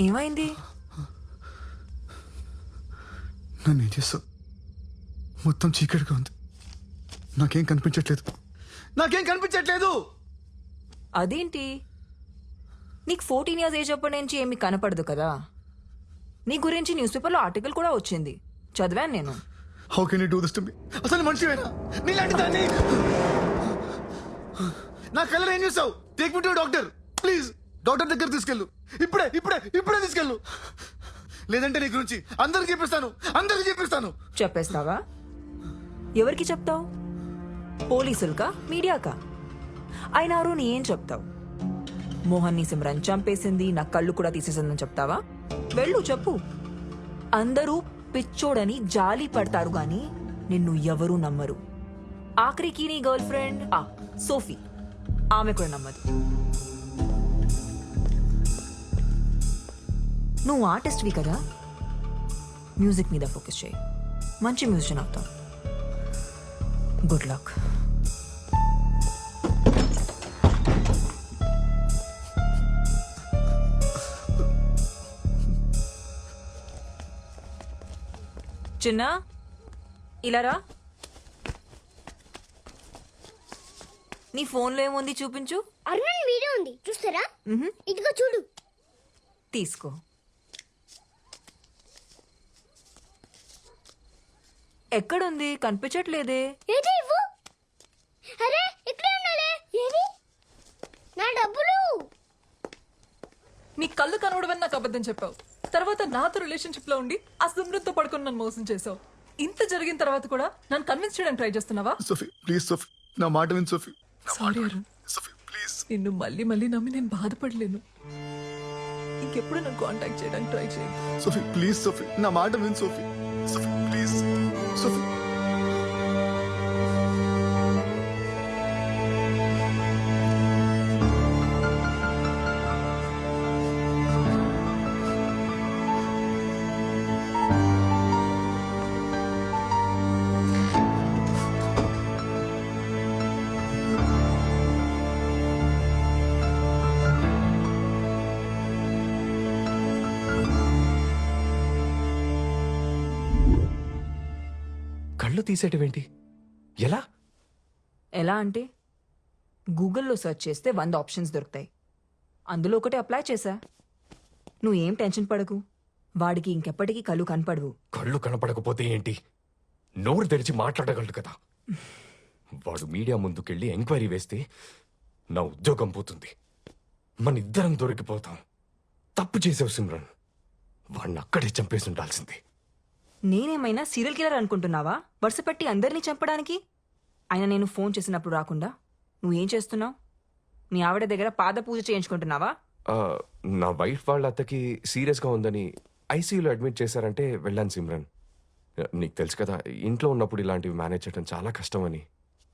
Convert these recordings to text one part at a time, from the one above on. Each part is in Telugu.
ఏమైంది? నన్ను ఏం చేస్తావు? మొత్తం చీకటిగా ఉంది. నాకేం కనిపించట్లేదు. అదేంటి, నీకు 14 years ఏజ్ అప్పటి నుంచి ఏమి కనపడదు కదా. నీ గురించి న్యూస్ పేపర్లో ఆర్టికల్ కూడా వచ్చింది, చదివాను నేను. How can you do this to me? అసలు మనిషివేనా నీలాంటి దాన్ని? నా కళ్ళలో ఏం చూసావు? Take me to doctor please. Doctor దగ్గర తీసుకెళ్ళు. ఇప్పుడే తీసుకెళ్ళు. లేదంటే నీ గురించి అందరికి చెప్పిస్తాను. చెప్పేస్తావా? ఎవరికి చెప్తావు? పోలీసులకా, మీడియాకా? అయినారు నీ ఏం చెప్తావు? మోహన్ ని సిమ్రన్ చంపేసింది, నా కళ్ళు కూడా తీసేసిందని చెప్తావా? వెళ్ళు చెప్పు. అందరూ పిచ్చోడని జాలి పడతారు గాని నిన్ను ఎవరూ నమ్మరు. ఆఖరికి నీ గర్ల్ ఫ్రెండ్ సోఫీ, ఆమె కూడా నమ్మదు. నువ్వు ఆర్టిస్ట్వి కదా, మ్యూజిక్ మీద ఫోకస్ చేయి. మంచి మ్యూజిషియన్ అవుతావు. Good luck. చిన్న, ఇలా రా. నీ ఫోన్లో ఏముంది చూపించు. అరుణ్ వీడియో ఉంది, చూస్తారా? ఇదిగో చూడు. తీసుకో. ఎక్కడుంది? కనిపించట్లేదే. ఏది ఇవ్వు. అరే ఇక్కడే ఉండాలి. ఏది? నా డబ్బులు. నీ కళ్ళు కనబడవని నాకు అబద్ధం చెప్పావు. తర్వాత నాతో రిలేషన్షిప్ లో ఉండి ఆ సిమ్రన్తో పడుకుని నన్ను మోసం చేసావు. ఇంత జరిగిన తర్వాత కూడా నన్ను కన్విన్స్ చేయడానికి ట్రై చేస్తున్నావా? సోఫీ ప్లీజ్, సోఫీ నా మాట విను. Sophie sorry Arun, Sophie please. నిన్ను మళ్ళీ నమ్మి నేను బాధపడలేను. ఇంకెప్పుడు నన్ను కాంటాక్ట్ చేయడానికి ట్రై చేయి. సోఫీ ప్లీజ్, సోఫీ నా మాట విను. Sophie please. సోఫీ కళ్ళు తీసేటివేంటి? ఎలా అంటే, గూగుల్లో సెర్చ్ చేస్తే 100 ఆప్షన్స్ దొరుకుతాయి. అందులో ఒకటి అప్లై చేశా. నువ్వేం టెన్షన్ పడకు, వాడికి ఇంకెప్పటికీ కళ్ళు కనపడవు. కళ్ళు కనపడకపోతే ఏంటి? నోరు తెరిచి మాట్లాడగలడు కదా. వాడు మీడియా ముందుకెళ్ళి ఎంక్వైరీ వేస్తే నా ఉద్యోగం పోతుంది. మన ఇద్దరం దొరికిపోతాం. తప్పు చేసావు సిమ్రన్. వాడిని అక్కడే చంపేసి ఉండాల్సింది. నేనేమైనా సీరియల్ కిల్లర్ అనుకుంటున్నావా? వరుస పెట్టి అందరినీ చంపడానికి? అయినా నేను ఫోన్ చేసినప్పుడు రాకుండా నువ్వేం చేస్తున్నావు? మీ ఆవిడ దగ్గర పాద పూజ చేయించుకుంటున్నావా? నా వైఫ్ వాళ్ళ అత్తకి సీరియస్గా ఉందని ఐసీయూలో అడ్మిట్ చేశారంటే వెళ్ళాను సిమ్రన్. నీకు తెలుసు కదా, ఇంట్లో ఉన్నప్పుడు ఇలాంటివి మేనేజ్ చేయడం చాలా కష్టమని.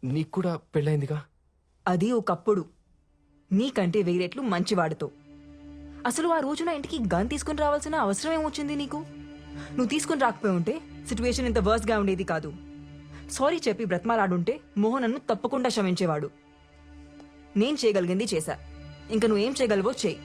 నీకు కూడా పెళ్ళైందిగా. అది ఒకప్పుడు. నీకంటే వేరేట్లు మంచివాడితో. అసలు ఆ రోజున ఇంటికి గన్ తీసుకుని రావాల్సిన అవసరం ఏమొచ్చింది నీకు? నువ్వు తీసుకుని రాకపోయి ఉంటే సిచ్యువేషన్ ఇంత వర్స్ గా ఉండేది కాదు. సారీ చెప్పి బ్రతమాలాడుంటే మోహన్ నన్ను తప్పకుండా క్షమించేవాడు. నేను చేయగలిగింది చేశా, ఇంకా నువ్వేం చేయగలవో చేయి.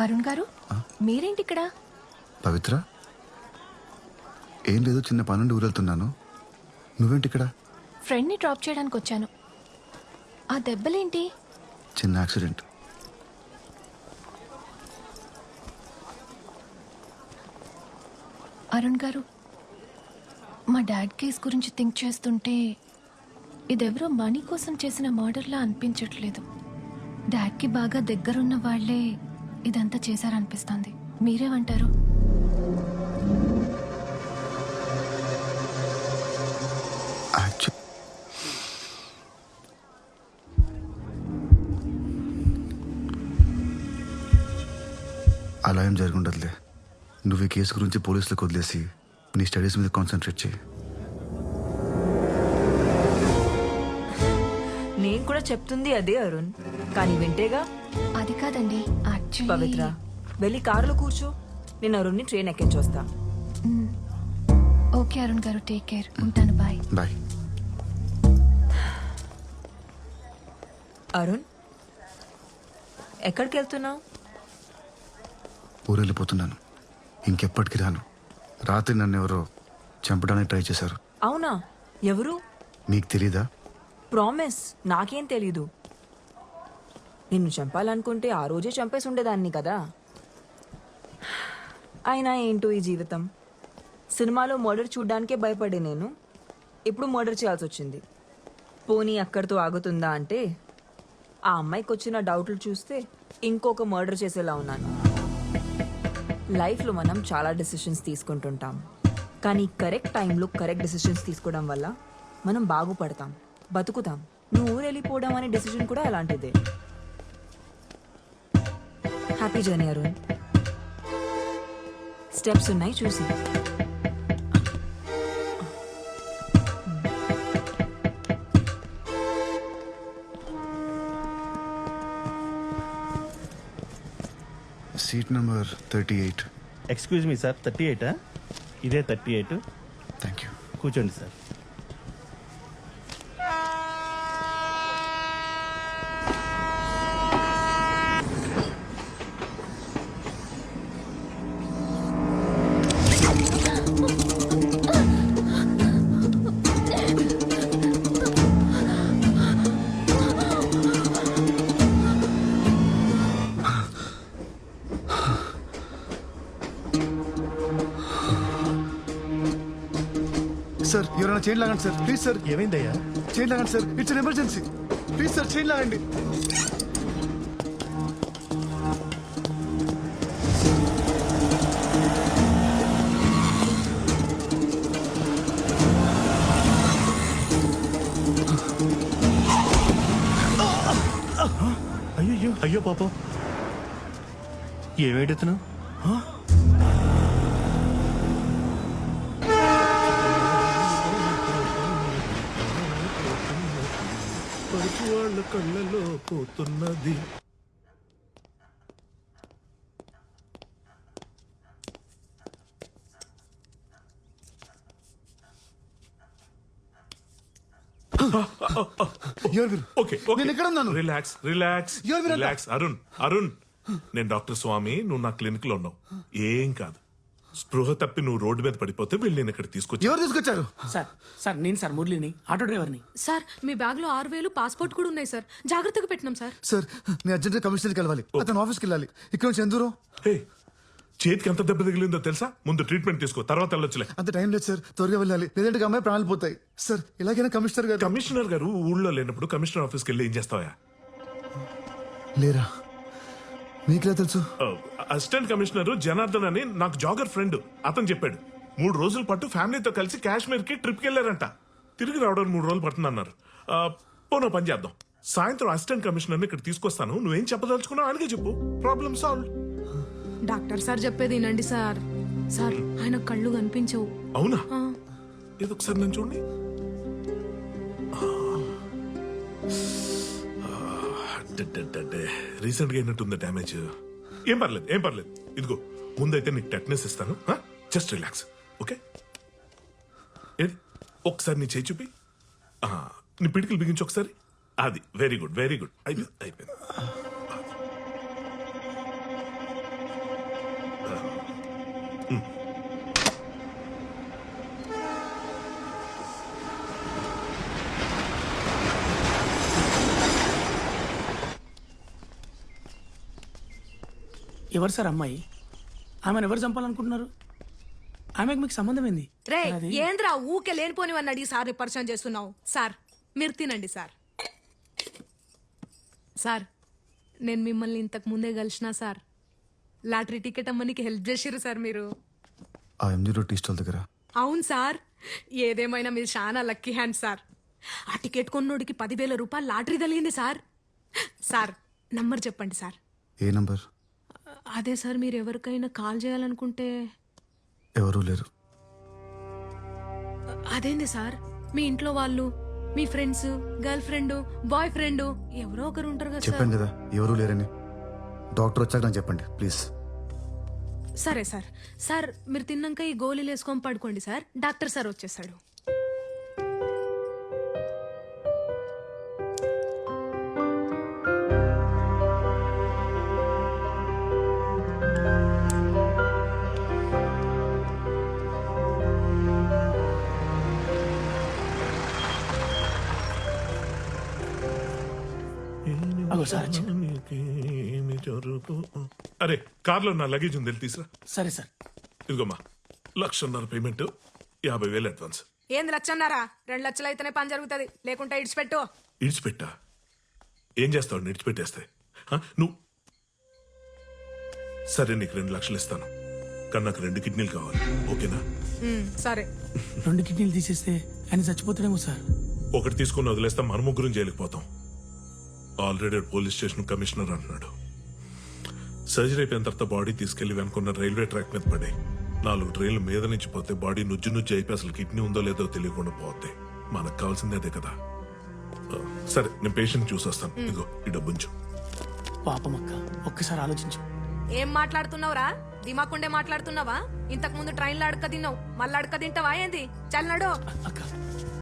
అరుణ్ గారు మీరేంటి ఇక్కడ? పవిత్ర, ఏం లేదు, చిన్న పనుండి ఊరెళ్తున్నాను. నువ్వేంటి ఇక్కడ? ఫ్రెండ్ ని డ్రాప్ చేయడానికి వచ్చాను. ఆ దెబ్బలేంటి? చిన్న యాక్సిడెంట్. అరుణ్ గారు, మా డాడ్ కేస్ గురించి థింక్ చేస్తుంటే ఇదెవరో మనీ కోసం చేసిన మర్డర్లా అనిపించట్లేదు. డాడ్కి బాగా దగ్గరున్న వాళ్లే ఇదంతా చేశారనిపిస్తుంది. మీరేమంటారు? అలా ఏం జరుగుండదులే. నువ్వు ఈ కేసు గురించి పోలీసులకు వదిలేసి నీ స్టడీస్ మీద కాన్సన్ట్రేట్ చేయి. నేను కూడా చెప్తుంది అదే అరుణ్, కానీ వింటేగా. అది కాదండి, పవిత్ర, వెళ్ళి కారులో కూర్చో. నేను అరుణ్ని ట్రైన్ ఎక్కించొస్తా. ఓకే అరుణ్ గారు, టేక్ కేర్. ఉంటాను, బాయ్. బాయ్. అరుణ్, ఎక్కడికి వెళ్తున్నావు? ఊరెళ్ళిపోతున్నాను. ఇంకెప్పటికి రాను. రాత్రి నన్ను ఎవరో చంపడానికి ట్రై చేశారు. అవునా? ఎవరు? నీకు తెలీదా? ప్రామిస్, నాకేం తెలీదు. నిన్ను చంపాలనుకుంటే ఆ రోజే చంపేసి ఉండేదాన్ని కదా. అయినా ఏంటో ఈ జీవితం. సినిమాలో మర్డర్ చూడ్డానికే భయపడే నేను ఇప్పుడు మర్డర్ చేయాల్సి వచ్చింది. పోనీ అక్కడితో ఆగుతుందా అంటే ఆ అమ్మాయికి వచ్చిన డౌట్లు చూస్తే ఇంకొక మర్డర్ చేసేలా ఉన్నాను. లైఫ్లో మనం చాలా డెసిషన్స్ తీసుకుంటుంటాం, కానీ కరెక్ట్ టైంలో కరెక్ట్ డెసిషన్స్ తీసుకోవడం వల్ల మనం బాగుపడతాం, బతుకుతాం. నువ్వు ఊరు వెళ్ళిపోవడం అనే డెసిషన్ కూడా అలాంటిదే. Happy journey Arun. స్టెప్స్ ఉన్నాయి చూసి. Seat number 38. Excuse me sir, 38 ఇదే 38. Thank you. కూర్చోండి సార్. సార్, ఎవరైనా చైన్ లాగండి సార్, ప్లీజ్ సార్. ఏమైందయ్యా? చైన్ లాగండి sir, it's an emergency. Please sir, chain లాగండి. అయ్యో అయ్యో పాపం, ఏమేడుతున్నావు? వాళ్ళ కళ్ళలో పోతున్నది. ఓకే నేను ఎక్కడ ఉన్నాను? రిలాక్స్ రిలాక్స్ ఎవరు మీరు? రిలాక్స్. అరుణ్ అరుణ్, నేను డాక్టర్ స్వామి, నువ్వు నా క్లినిక్ లో ఉన్నావు. ఏం కాదు. స్పృహ తప్పి నువ్వు రోడ్డు మీద పడిపోతే వెళ్ళి నేను ఇక్కడ తీసుకొచ్చి. ఎవరు తీసుకొచ్చారు? సార్ నేను సార్ మురళిని, ఆటో డ్రైవర్ని. సార్ మీ బ్యాగ్ లో 6,000 పాస్పోర్ట్ కూడా ఉన్నాయి సార్, జాగ్రత్తగా పెట్టినాం సార్. సార్, నేను అర్జెంట్ కమిషనర్కి వెళ్ళాలి. అతను ఆఫీస్కి వెళ్ళాలి. ఇక్కడ నుంచి ఎంత దూరం? హే, చేతికి ఎంత దెబ్బ తగిలిందో తెలుసా? ముందు ట్రీట్మెంట్ తీసుకో, తర్వాత వెళ్ళొచ్చులే. అంత టైం లేదు సార్, త్వరగా వెళ్ళాలి, లేదంటే అమ్మాయి ప్రాణాలు పోతాయి. సార్, ఇలాగైనా కమిషనర్ గారు. కమిషనర్ గారు ఊళ్ళో లేనప్పుడు కమిషనర్ ఆఫీస్కి వెళ్ళి ఏం చేస్తావా? లేరా? మీకులా తెలుసు? అసిస్టెంట్ కమిషనర్ జనార్దన్ అని నాకు జాగర్ ఫ్రెండ్, అతను చెప్పాడు. 3 రోజుల పాటు ఫ్యామిలీతో కలిసి కాశ్మీర్ కి ట్రిప్ కి వెళ్ళారంట. తిరిగి రావడానికి 3 రోజులు పడుతుంది అన్నారు. పోనో పని చేద్దాం, సాయంత్రం అసిస్టెంట్ కమిషనర్ ఇక్కడ తీసుకొస్తాను, నువ్వేం చెప్పదలుచుకున్నావు అలాగే చెప్పు, ప్రాబ్లం సాల్వ్. డాక్టర్ సార్ చెప్పేది వినండి సార్. సార్ ఆయన కళ్ళు కనిపించవు. అవునా? ఆ, ఏదో ఒకసారి నేను చూడండి. రీసెంట్ గా అయినట్టుంది డ్యామేజ్. ఏం పర్లేదు, ఏం పర్లేదు. ఇదిగో ముందైతే నీకు టెట్నెస్ ఇస్తాను, జస్ట్ రిలాక్స్, ఓకే? ఏది ఒకసారి నీ చేయి చూపి, నీ పిడికిలు బిగించి ఒకసారి. అది వెరీ గుడ్, వెరీ గుడ్. అయిపోయింది, అయిపోయింది. ఎవరు సార్ అమ్మాయి? ఆమెను ఎవరు చంపాలనుకుంటున్నారు? ఆమెకు మీకు సంబంధం ఏంది? రే అది ఏంద్రా ఊకే లేనిపోనివని అడిగి సార్ని పరిచయం చేస్తున్నావు. సార్ మీరు తినండి సార్. సార్ నేను మిమ్మల్ని ఇంతకు ముందే కలిసిన సార్. లాటరీ టికెట్ అమ్మనికి హెల్ప్ చేసిర్రు సార్ మీరు. ఆ ఎంజీ రోడ్ టీ స్టాల్ దగ్గర. అవును సార్, ఏదేమైనా మీరు చాలా లక్కీ హ్యాండ్ సార్. ఆ టికెట్ కొన్నోడికి 10,000 రూపాయలు లాటరీ తగిలింది సార్. సార్ నంబర్ చెప్పండి సార్. ఏ నంబర్? అదే సార్, మీరు ఎవరికైనా కాల్ చేయాలనుకుంటే. ఎవరూ లేరు. అదేంది సార్, మీ ఇంట్లో వాళ్ళు, మీ friends, girlfriend, boyfriend ఎవరో ఒకరు ఉంటారు కదా సార్. చెప్పాను కదా ఎవరూ లేరని. డాక్టర్ వచ్చాక నాకు చెప్పండి ప్లీజ్. సరే సార్. సార్ మీరు తిన్నాక ఈ గోళీలు వేసుకొని పడుకోండి సార్, డాక్టర్ సార్ వచ్చేసాడు. అగో సార్ వచ్చారు. అరే కార్లో నా లగేజ్ ఉంది, వెళ్ళి తీసురా. సరే సార్. ఇదిగోమ్మా 1,50,000 payment, 50,000 advance. ఏంది లచ్చన్నారా? 2 లక్షలు అయితేనే పని జరుగుతుంది, లేకుంటే ఇడిచిపెట్టు. ఇడిచిపెట్టా? ఏం చేస్తావు ఇడిచిపెట్టేస్తే? నువ్వు సరే, నీకు 2 లక్షలు ఇస్తాను, కానీ నాకు 2 కిడ్నీలు కావాలి, ఓకేనా? సరే. 2 కిడ్నీలు తీసేస్తే ఆయన చచ్చిపోతాడేమో సార్. ఒకటి తీసుకుని వదిలేస్తే మన ముగ్గురం జైలుకుపోతాం. ఆల్రెడీ పోలీస్ స్టేషన్ కమిషనర్ అంటున్నాడు. సర్జరీ అయిపోయిన తర్వాత బాడీ తీసుకెళ్లి వెనుకున్న రైల్వే ట్రాక్ మీద పడి 4 ట్రైన్ల మీద నుంచి పోతే బాడీ నుజ్జు నుజ్జు అయిపోయి అసలు కిడ్నీ ఉందో లేదో తెలియకుండా పోతే మనకు కావాల్సిందే అదే కదా. సరే, నేను పేషెంట్ చూసి వస్తాను. ఇదిగో ఈ డబ్బుంచు. పాపం అక్క, ఒక్కసారి ఆలోచించు. ఏం మాట్లాడుతున్నావురా? దిమాకుండే మాట్లాడుతున్నావా? ఇంతకు ముందు ట్రైన్లో అడక తిన్నావు, మళ్ళీ అడక తింటావా ఏంది? చల్లడు. అక్క